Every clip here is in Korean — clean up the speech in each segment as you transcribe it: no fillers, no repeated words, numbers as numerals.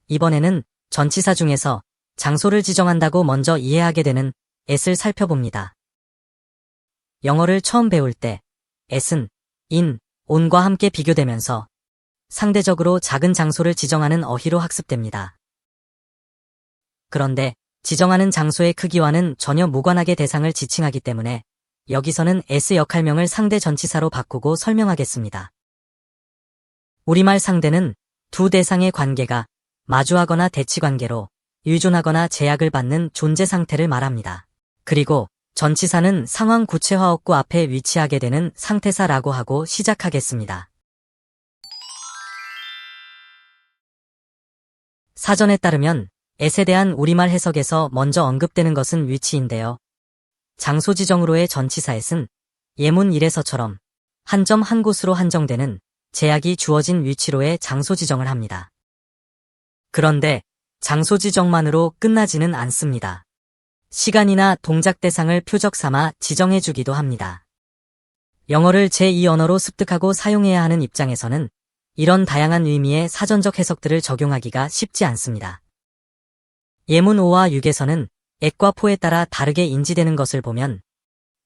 이번에는 전치사 중에서 장소를 지정한다고 먼저 이해하게 되는 at을 살펴봅니다. 영어를 처음 배울 때 at은 in, on과 함께 비교되면서 상대적으로 작은 장소를 지정하는 어휘로 학습됩니다. 그런데 지정하는 장소의 크기와는 전혀 무관하게 대상을 지칭하기 때문에 여기서는 as 역할명을 상대 전치사로 바꾸고 설명하겠습니다. 우리말 상대는 두 대상의 관계가 마주하거나 대치관계로 의존하거나 제약을 받는 존재 상태를 말합니다. 그리고 전치사는 상황 구체화어구 앞에 위치하게 되는 상태사라고 하고 시작하겠습니다. 사전에 따르면 at에 대한 우리말 해석에서 먼저 언급되는 것은 위치인데요. 장소 지정으로의 전치사 at은 예문 1에서처럼 한 점 한 곳으로 한정되는 제약이 주어진 위치로의 장소 지정을 합니다. 그런데 장소 지정만으로 끝나지는 않습니다. 시간이나 동작 대상을 표적 삼아 지정해주기도 합니다. 영어를 제2 언어로 습득하고 사용해야 하는 입장에서는 이런 다양한 의미의 사전적 해석들을 적용하기가 쉽지 않습니다. 예문 5와 6에서는 at과 po에 따라 다르게 인지되는 것을 보면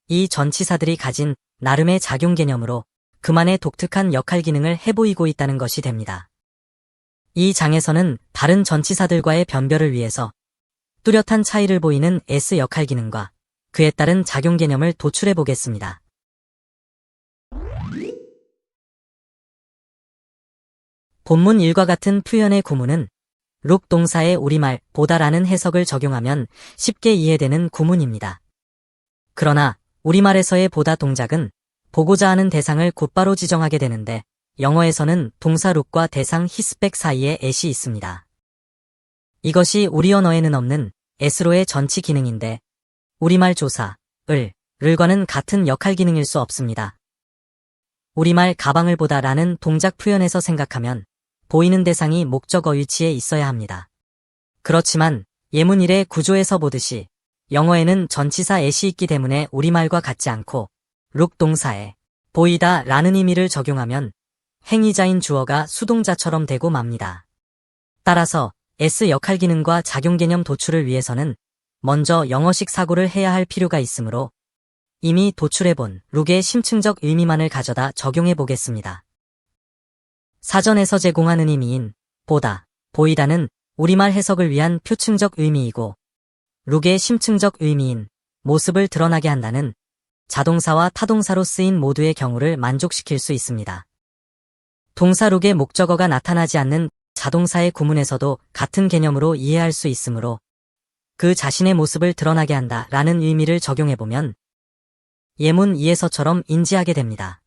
이 전치사들이 가진 나름의 작용 개념으로 그만의 독특한 역할 기능을 해보이고 있다는 것이 됩니다. 이 장에서는 다른 전치사들과의 변별을 위해서 뚜렷한 차이를 보이는 s 역할 기능과 그에 따른 작용 개념을 도출해 보겠습니다. 본문 1과 같은 표현의 구문은 look 동사의 우리말 보다라는 해석을 적용하면 쉽게 이해되는 구문입니다. 그러나 우리말에서의 보다 동작은 보고자 하는 대상을 곧바로 지정하게 되는데 영어에서는 동사 look과 대상 hisback 사이에 at이 있습니다. 이것이 우리 언어에는 없는 s로의 전치 기능인데 우리말 조사, 을과는 같은 역할 기능일 수 없습니다. 우리말 가방을 보다라는 동작 표현에서 생각하면 보이는 대상이 목적어 위치에 있어야 합니다. 그렇지만 예문 1의 구조에서 보듯이 영어에는 전치사 at이 있기 때문에 우리말과 같지 않고 look 동사에 보이다 라는 의미를 적용하면 행위자인 주어가 수동자처럼 되고 맙니다. 따라서 s 역할 기능과 작용 개념 도출을 위해서는 먼저 영어식 사고를 해야 할 필요가 있으므로 이미 도출해본 look의 심층적 의미만을 가져다 적용해 보겠습니다. 사전에서 제공하는 의미인 보다, 보이다는 우리말 해석을 위한 표층적 의미이고 look의 심층적 의미인 모습을 드러나게 한다는 자동사와 타동사로 쓰인 모두의 경우를 만족시킬 수 있습니다. 동사 look의 목적어가 나타나지 않는 자동사의 구문에서도 같은 개념으로 이해할 수 있으므로 그 자신의 모습을 드러나게 한다 라는 의미를 적용해보면 예문 2에서처럼 인지하게 됩니다.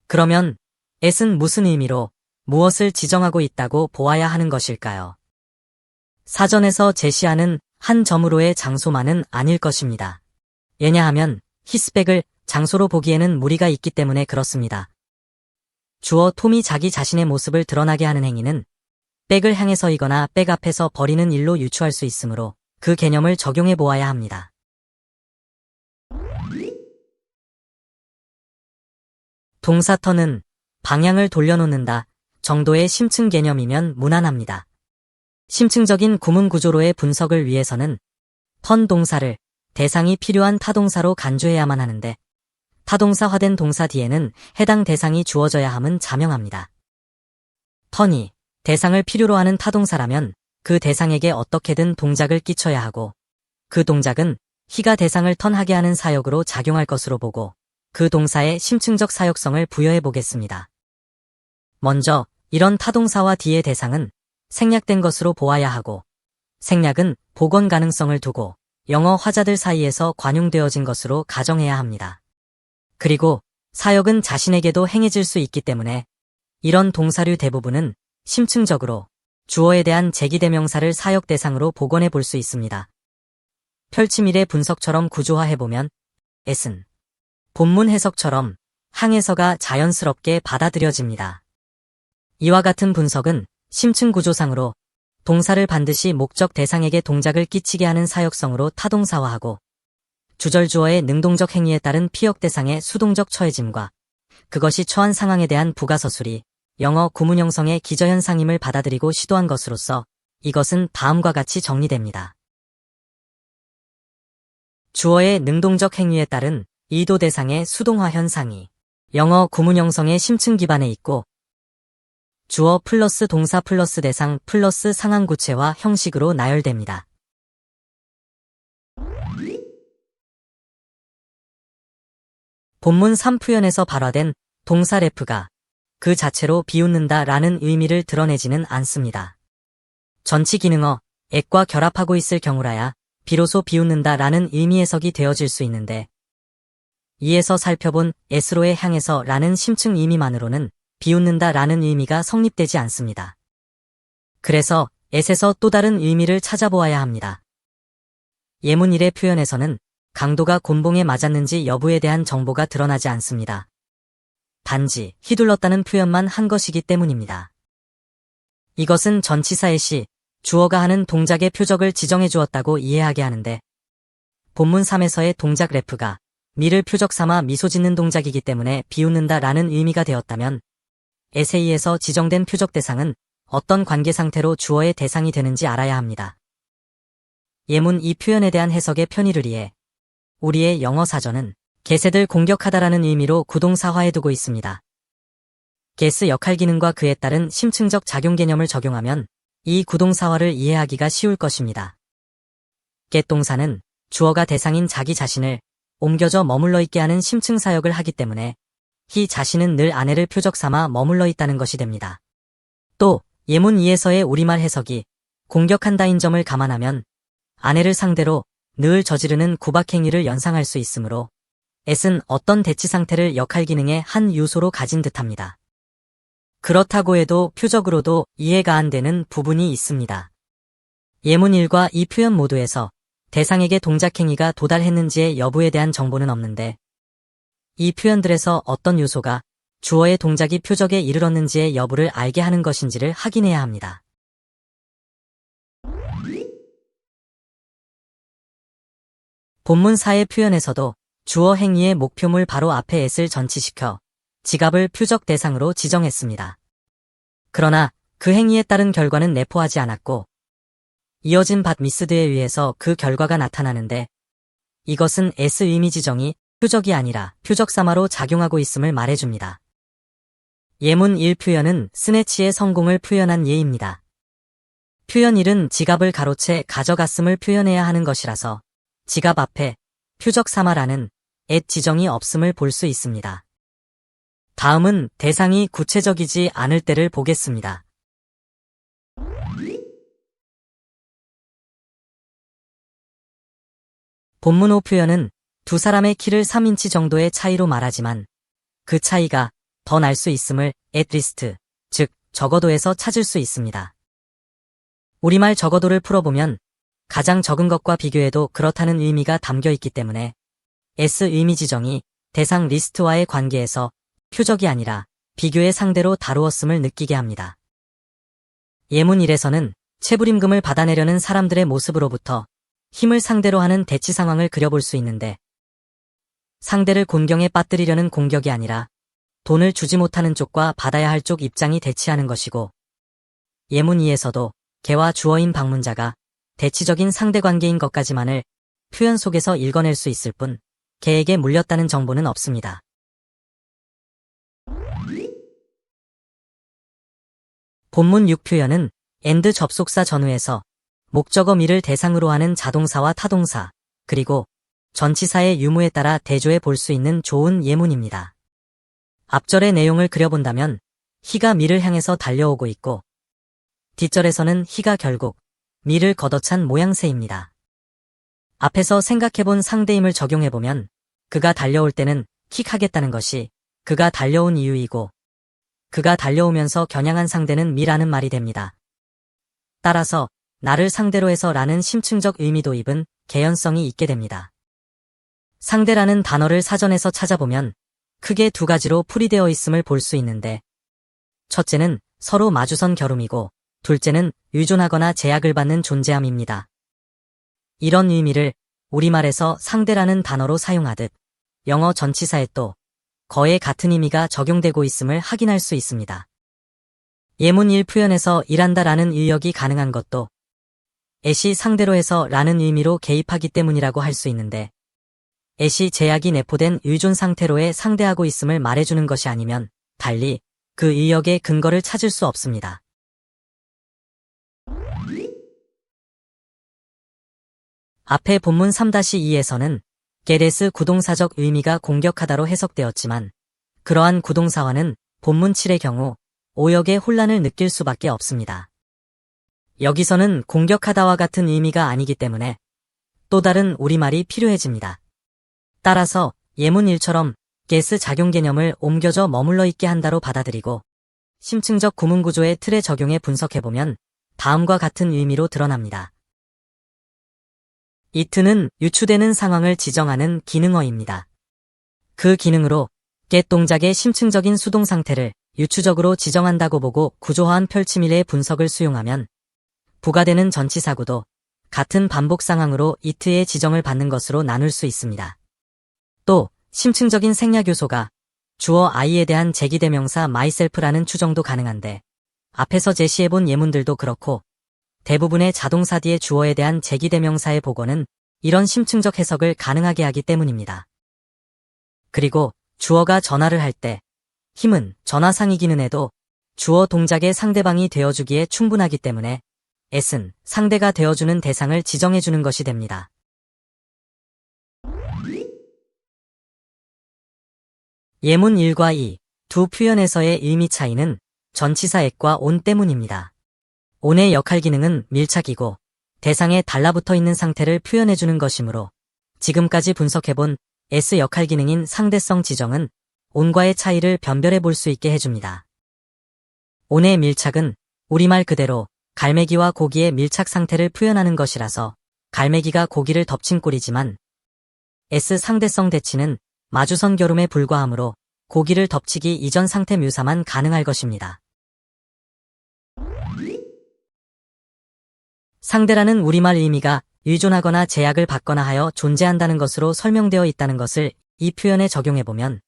그러면 at은 무슨 의미로 무엇을 지정하고 있다고 보아야 하는 것일까요? 사전에서 제시하는 한 점으로의 장소만은 아닐 것입니다. 왜냐하면 hisback을 장소로 보기에는 무리가 있기 때문에 그렇습니다. 주어 톰이 자기 자신의 모습을 드러나게 하는 행위는 백을 향해 서이거나 백 앞에서 버리는 일로 유추할 수 있으므로 그 개념을 적용해 보아야 합니다. 동사 턴은 방향을 돌려놓는다 정도의 심층 개념이면 무난합니다. 심층적인 구문 구조로의 분석을 위해서는 턴 동사를 대상이 필요한 타동사로 간주해야만 하는데 타동사화된 동사 뒤에는 해당 대상이 주어져야 함은 자명합니다. 턴이 대상을 필요로 하는 타동사라면 그 대상에게 어떻게든 동작을 끼쳐야 하고 그 동작은 he가 대상을 턴하게 하는 사역으로 작용할 것으로 보고 그 동사의 심층적 사역성을 부여해 보겠습니다. 먼저 이런 타동사와 뒤의 대상은 생략된 것으로 보아야 하고 생략은 복원 가능성을 두고 영어 화자들 사이에서 관용되어진 것으로 가정해야 합니다. 그리고 사역은 자신에게도 행해질 수 있기 때문에 이런 동사류 대부분은 심층적으로 주어에 대한 제기대명사를 사역 대상으로 복원해 볼 수 있습니다. 펼치밀의 분석처럼 구조화해보면 at은 본문 해석처럼 항해서가 자연스럽게 받아들여집니다. 이와 같은 분석은 심층 구조상으로 동사를 반드시 목적 대상에게 동작을 끼치게 하는 사역성으로 타동사화하고 주절 주어의 능동적 행위에 따른 피역 대상의 수동적 처해짐과 그것이 처한 상황에 대한 부가서술이 영어 구문 형성의 기저현상임을 받아들이고 시도한 것으로서 이것은 다음과 같이 정리됩니다. 주어의 능동적 행위에 따른 이도 대상의 수동화 현상이 영어 구문 형성의 심층 기반에 있고 주어 플러스 동사 플러스 대상 플러스 상황 구체화 형식으로 나열됩니다. 본문 3표현에서 발화된 동사 래프가 그 자체로 비웃는다 라는 의미를 드러내지는 않습니다. 전치 기능어 at과 결합하고 있을 경우라야 비로소 비웃는다 라는 의미 해석이 되어질 수 있는데 이에서 살펴본 at로의 향해서 라는 심층 의미만으로는 비웃는다 라는 의미가 성립되지 않습니다. 그래서 at에서 또 다른 의미를 찾아보아야 합니다. 예문 1의 표현에서는 강도가 곤봉에 맞았는지 여부에 대한 정보가 드러나지 않습니다. 단지 휘둘렀다는 표현만 한 것이기 때문입니다. 이것은 전치사의 시, 주어가 하는 동작의 표적을 지정해 주었다고 이해하게 하는데 본문 3에서의 동작 래프가 미를 표적 삼아 미소 짓는 동작이기 때문에 비웃는다 라는 의미가 되었다면 에세이에서 지정된 표적 대상은 어떤 관계 상태로 주어의 대상이 되는지 알아야 합니다. 예문 이 표현에 대한 해석의 편의를 위해 우리의 영어 사전은 개새들 공격하다라는 의미로 구동사화해 두고 있습니다. 게스 역할 기능과 그에 따른 심층적 작용 개념을 적용하면 이 구동사화를 이해하기가 쉬울 것입니다. get 동사는 주어가 대상인 자기 자신을 옮겨져 머물러 있게 하는 심층 사역을 하기 때문에 히 자신은 늘 아내를 표적 삼아 머물러 있다는 것이 됩니다. 또 예문 2에서의 우리말 해석이 공격한다인 점을 감안하면 아내를 상대로 늘 저지르는 구박행위를 연상할 수 있으므로 at은 어떤 대치 상태를 역할 기능의 한 요소로 가진 듯합니다. 그렇다고 해도 표적으로도 이해가 안 되는 부분이 있습니다. 예문 1과 이 표현 모두에서 대상에게 동작행위가 도달했는지의 여부에 대한 정보는 없는데 이 표현들에서 어떤 요소가 주어의 동작이 표적에 이르렀는지의 여부를 알게 하는 것인지를 확인해야 합니다. 본문 4의 표현에서도 주어 행위의 목표물 바로 앞에 at을 전치시켜 지갑을 표적 대상으로 지정했습니다. 그러나 그 행위에 따른 결과는 내포하지 않았고 이어진 밭 미스드에 의해서 그 결과가 나타나는데 이것은 at 의미 지정이 표적이 아니라 표적 삼아로 작용하고 있음을 말해줍니다. 예문 1 표현은 스네치의 성공을 표현한 예입니다. 표현 1은 지갑을 가로채 가져갔음을 표현해야 하는 것이라서 지갑 앞에 표적 삼아라는 at 지정이 없음을 볼 수 있습니다. 다음은 대상이 구체적이지 않을 때를 보겠습니다. 본문 5 표현은 두 사람의 키를 3인치 정도의 차이로 말하지만 그 차이가 더 날 수 있음을 at least, 즉 적어도에서 찾을 수 있습니다. 우리말 적어도를 풀어보면 가장 적은 것과 비교해도 그렇다는 의미가 담겨 있기 때문에 s 의미 지정이 대상 리스트와의 관계에서 표적이 아니라 비교의 상대로 다루었음을 느끼게 합니다. 예문 1에서는 체불임금을 받아내려는 사람들의 모습으로부터 힘을 상대로 하는 대치 상황을 그려볼 수 있는데 상대를 곤경에 빠뜨리려는 공격이 아니라 돈을 주지 못하는 쪽과 받아야 할 쪽 입장이 대치하는 것이고 예문 2에서도 개와 주어인 방문자가 대치적인 상대관계인 것까지만을 표현 속에서 읽어낼 수 있을 뿐 개에게 물렸다는 정보는 없습니다. 본문 6 표현은 and 접속사 전후에서 목적어 미를 대상으로 하는 자동사와 타동사, 그리고 전치사의 유무에 따라 대조해 볼 수 있는 좋은 예문입니다. 앞절의 내용을 그려본다면 희가 미를 향해서 달려오고 있고 뒷절에서는 희가 결국 미를 걷어찬 모양새입니다. 앞에서 생각해본 상대임을 적용해보면 그가 달려올 때는 킥하겠다는 것이 그가 달려온 이유이고 그가 달려오면서 겨냥한 상대는 미라는 말이 됩니다. 따라서 나를 상대로 해서 라는 심층적 의미도 입은 개연성이 있게 됩니다. 상대라는 단어를 사전에서 찾아보면 크게 두 가지로 풀이되어 있음을 볼 수 있는데 첫째는 서로 마주선 겨룸이고 둘째는 의존하거나 제약을 받는 존재함입니다. 이런 의미를 우리말에서 상대라는 단어로 사용하듯 영어 전치사에 또 거의 같은 의미가 적용되고 있음을 확인할 수 있습니다. 예문 1 표현에서 일한다 라는 의역이 가능한 것도 at이 상대로 해서 라는 의미로 개입하기 때문이라고 할 수 있는데 at이 제약이 내포된 의존 상태로에 상대하고 있음을 말해주는 것이 아니면 달리 그 의역의 근거를 찾을 수 없습니다. 앞에 본문 3-2에서는 get에서 구동사적 의미가 공격하다로 해석되었지만 그러한 구동사와는 본문 7의 경우 오역의 혼란을 느낄 수밖에 없습니다. 여기서는 공격하다와 같은 의미가 아니기 때문에 또 다른 우리말이 필요해집니다. 따라서 예문 1처럼 get의 작용 개념을 옮겨져 머물러 있게 한다로 받아들이고 심층적 구문 구조의 틀에 적용해 분석해보면 다음과 같은 의미로 드러납니다. it는 유추되는 상황을 지정하는 기능어입니다. 그 기능으로 get 동작의 심층적인 수동 상태를 유추적으로 지정한다고 보고 구조화한 펼침일의 분석을 수용하면 부가되는 전치사구도 같은 반복 상황으로 it의 지정을 받는 것으로 나눌 수 있습니다. 또 심층적인 생략 요소가 주어 I에 대한 제기대명사 myself라는 추정도 가능한데 앞에서 제시해본 예문들도 그렇고 대부분의 자동사 뒤의 주어에 대한 제기대명사의 복원은 이런 심층적 해석을 가능하게 하기 때문입니다. 그리고 주어가 전화를 할 때 힘은 전화상이기는 해도 주어 동작의 상대방이 되어주기에 충분하기 때문에 at은 상대가 되어주는 대상을 지정해주는 것이 됩니다. 예문 1과 2, 두 표현에서의 의미 차이는 전치사 at과 on 때문입니다. on의 역할 기능은 밀착이고 대상에 달라붙어 있는 상태를 표현해주는 것이므로 지금까지 분석해본 s 역할 기능인 상대성 지정은 on과의 차이를 변별해 볼 수 있게 해줍니다. on의 밀착은 우리말 그대로 갈매기와 고기의 밀착 상태를 표현하는 것이라서 갈매기가 고기를 덮친 꼴이지만 s 상대성 대치는 마주선 결음에 불과하므로 고기를 덮치기 이전 상태 묘사만 가능할 것입니다. 상대라는 우리말 의미가 의존하거나 제약을 받거나 하여 존재한다는 것으로 설명되어 있다는 것을 이 표현에 적용해보면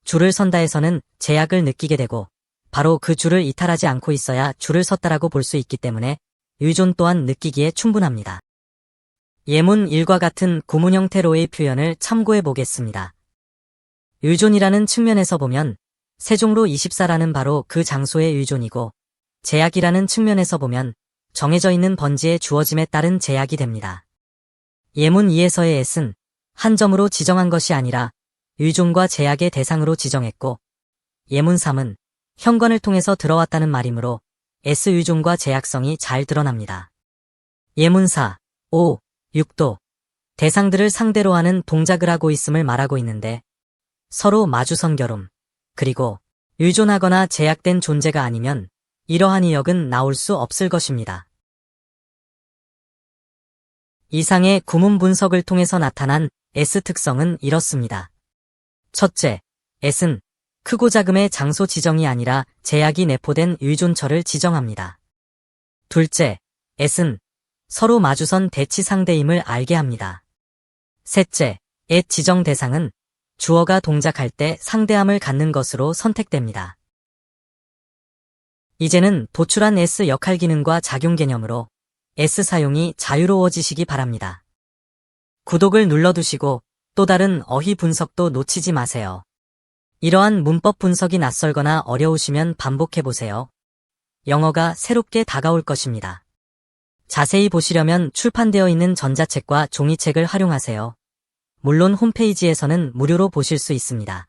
줄을 선다에서는 제약을 느끼게 되고 바로 그 줄을 이탈하지 않고 있어야 줄을 섰다라고 볼 수 있기 때문에 의존 또한 느끼기에 충분합니다. 예문 1과 같은 구문 형태로의 표현을 참고해 보겠습니다. 의존이라는 측면에서 보면 세종로 24라는 바로 그 장소의 의존이고 제약이라는 측면에서 보면 정해져 있는 번지의 주어짐에 따른 제약이 됩니다. 예문 2에서의 at은 한 점으로 지정한 것이 아니라 의존과 제약의 대상으로 지정했고 예문 3은 현관을 통해서 들어왔다는 말이므로 s 의존과 제약성이 잘 드러납니다. 예문 4, 5, 6도 대상들을 상대로 하는 동작을 하고 있음을 말하고 있는데 서로 마주선 결움, 그리고 의존하거나 제약된 존재가 아니면 이러한 의역은 나올 수 없을 것입니다. 이상의 구문 분석을 통해서 나타난 S 특성은 이렇습니다. 첫째, S는 크고 작음의 장소 지정이 아니라 제약이 내포된 의존처를 지정합니다. 둘째, S는 서로 마주선 대치 상대임을 알게 합니다. 셋째, at 지정 대상은 주어가 동작할 때 상대함을 갖는 것으로 선택됩니다. 이제는 도출한 S 역할 기능과 작용 개념으로 S 사용이 자유로워지시기 바랍니다. 구독을 눌러두시고 또 다른 어휘 분석도 놓치지 마세요. 이러한 문법 분석이 낯설거나 어려우시면 반복해보세요. 영어가 새롭게 다가올 것입니다. 자세히 보시려면 출판되어 있는 전자책과 종이책을 활용하세요. 물론 홈페이지에서는 무료로 보실 수 있습니다.